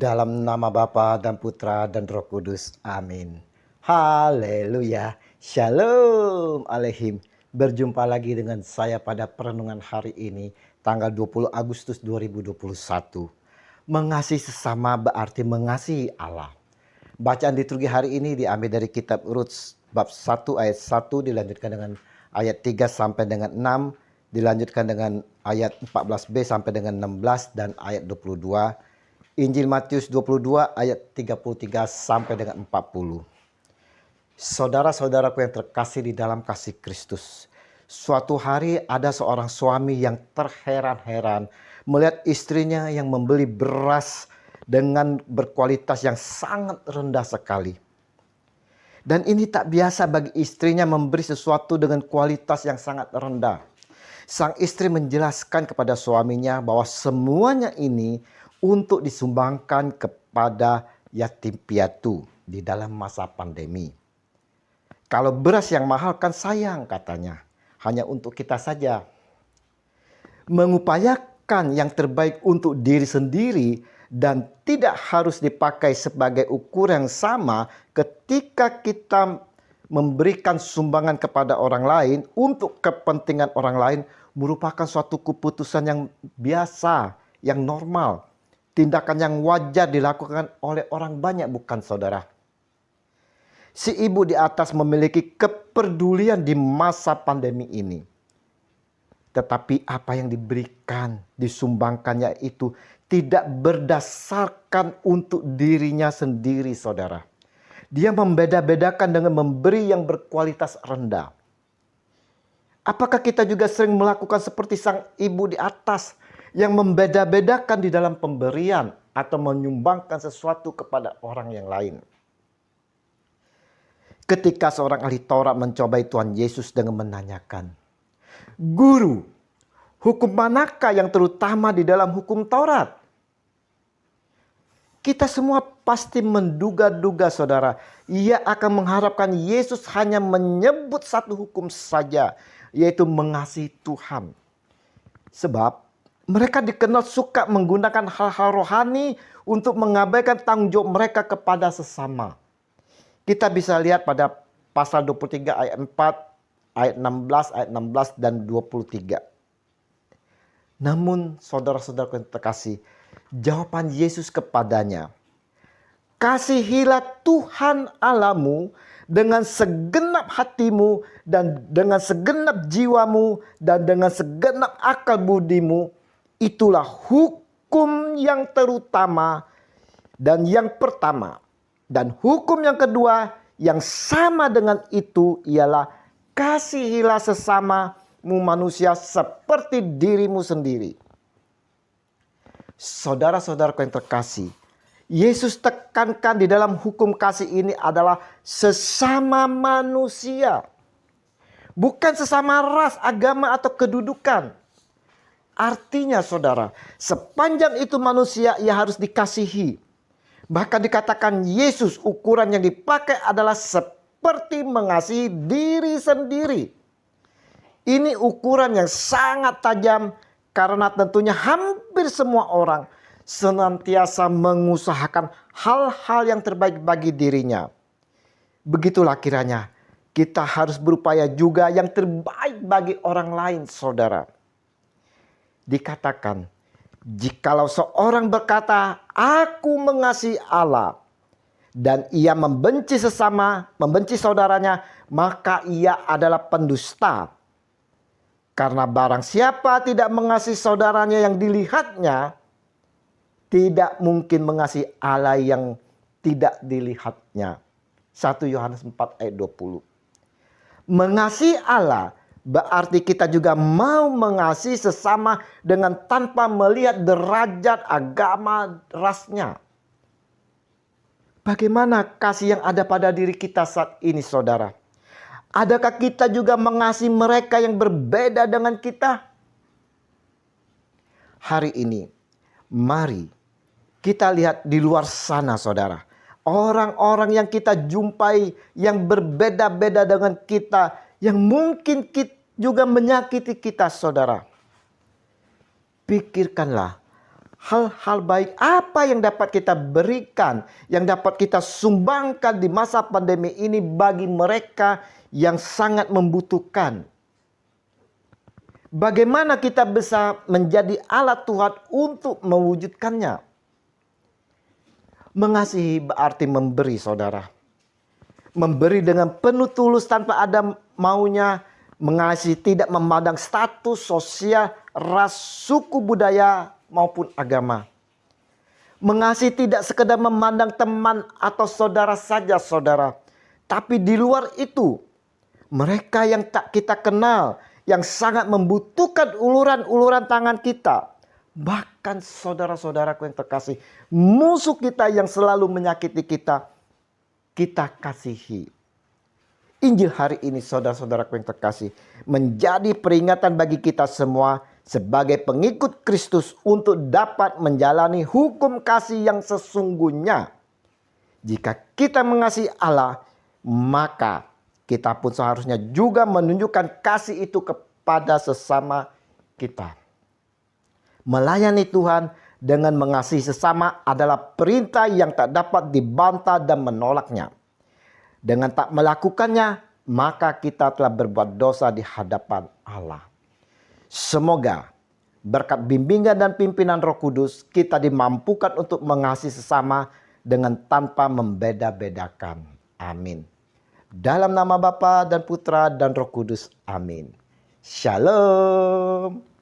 Dalam nama Bapa dan Putra dan Roh Kudus. Amin. Haleluya. Shalom Aleihim. Berjumpa lagi dengan saya pada perenungan hari ini, tanggal 20 Agustus 2021. Mengasihi sesama berarti mengasihi Allah. Bacaan liturgi hari ini diambil dari kitab Rut bab 1 ayat 1, dilanjutkan dengan ayat 3 sampai dengan 6, dilanjutkan dengan ayat 14b sampai dengan 16 dan ayat 22. Injil Matius 22 ayat 33 sampai dengan 40. Saudara-saudaraku yang terkasih di dalam kasih Kristus. Suatu hari ada seorang suami yang terheran-heran melihat istrinya yang membeli beras dengan berkualitas yang sangat rendah sekali. Dan ini tak biasa bagi istrinya memberi sesuatu dengan kualitas yang sangat rendah. Sang istri menjelaskan kepada suaminya bahwa semuanya ini untuk disumbangkan kepada yatim piatu di dalam masa pandemi. Kalau beras yang mahal kan sayang katanya, hanya untuk kita saja. Mengupayakan yang terbaik untuk diri sendiri dan tidak harus dipakai sebagai ukuran yang sama ketika kita memberikan sumbangan kepada orang lain untuk kepentingan orang lain merupakan suatu keputusan yang biasa, yang normal. Tindakan yang wajar dilakukan oleh orang banyak, bukan saudara? Si ibu di atas memiliki kepedulian di masa pandemi ini. Tetapi apa yang diberikan, disumbangkannya itu tidak berdasarkan untuk dirinya sendiri, saudara. Dia membeda-bedakan dengan memberi yang berkualitas rendah. Apakah kita juga sering melakukan seperti sang ibu di atas yang membeda-bedakan di dalam pemberian atau menyumbangkan sesuatu kepada orang yang lain? Ketika seorang ahli Taurat mencobai Tuhan Yesus dengan menanyakan, "Guru, hukum manakah yang terutama di dalam hukum Taurat?" Kita semua pasti menduga-duga, saudara, ia akan mengharapkan Yesus hanya menyebut satu hukum saja, yaitu mengasihi Tuhan. Sebab mereka dikenal suka menggunakan hal-hal rohani untuk mengabaikan tanggung jawab mereka kepada sesama. Kita bisa lihat pada pasal 23 ayat 4, ayat 16, ayat 16 dan 23. Namun saudara-saudara yang terkasih, jawaban Yesus kepadanya, "Kasihilah Tuhan Allahmu dengan segenap hatimu dan dengan segenap jiwamu dan dengan segenap akal budimu. Itulah hukum yang terutama dan yang pertama. Dan hukum yang kedua yang sama dengan itu ialah kasihilah sesamamu manusia seperti dirimu sendiri." Saudara-saudaraku yang terkasih, Yesus tekankan di dalam hukum kasih ini adalah sesama manusia. Bukan sesama ras, agama atau kedudukan. Artinya saudara, sepanjang itu manusia ia harus dikasihi. Bahkan dikatakan Yesus ukuran yang dipakai adalah seperti mengasihi diri sendiri. Ini ukuran yang sangat tajam karena tentunya hampir semua orang senantiasa mengusahakan hal-hal yang terbaik bagi dirinya. Begitulah kiranya kita harus berupaya juga yang terbaik bagi orang lain, saudara. Dikatakan, jikalau seorang berkata, "Aku mengasihi Allah," dan ia membenci saudaranya, maka ia adalah pendusta. Karena barang siapa tidak mengasihi saudaranya yang dilihatnya, tidak mungkin mengasihi Allah yang tidak dilihatnya. 1 Yohanes 4 ayat 20. Mengasihi Allah berarti kita juga mau mengasihi sesama dengan tanpa melihat derajat, agama, rasnya. Bagaimana kasih yang ada pada diri kita saat ini, saudara? Adakah kita juga mengasihi mereka yang berbeda dengan kita? Hari ini, mari kita lihat di luar sana, saudara. Orang-orang yang kita jumpai yang berbeda-beda dengan kita, yang mungkin juga menyakiti kita, saudara. Pikirkanlah hal-hal baik apa yang dapat kita berikan, yang dapat kita sumbangkan di masa pandemi ini bagi mereka yang sangat membutuhkan. Bagaimana kita bisa menjadi alat Tuhan untuk mewujudkannya? Mengasihi berarti memberi, saudara. Memberi dengan penuh tulus tanpa ada maunya. Mengasihi tidak memandang status sosial, ras, suku, budaya, maupun agama. Mengasihi tidak sekedar memandang teman atau saudara saja, saudara. Tapi di luar itu, mereka yang tak kita kenal, yang sangat membutuhkan uluran-uluran tangan kita. Bahkan saudara-saudaraku yang terkasih, musuh kita yang selalu menyakiti kita, kita kasihi. Injil hari ini, saudara-saudaraku yang terkasih, menjadi peringatan bagi kita semua sebagai pengikut Kristus untuk dapat menjalani hukum kasih yang sesungguhnya. Jika kita mengasihi Allah, maka kita pun seharusnya juga menunjukkan kasih itu kepada sesama kita. Melayani Tuhan dengan mengasihi sesama adalah perintah yang tak dapat dibantah dan menolaknya. Dengan tak melakukannya, maka kita telah berbuat dosa di hadapan Allah. Semoga berkat bimbingan dan pimpinan Roh Kudus, kita dimampukan untuk mengasihi sesama dengan tanpa membeda-bedakan. Amin. Dalam nama Bapa dan Putra dan Roh Kudus. Amin. Shalom.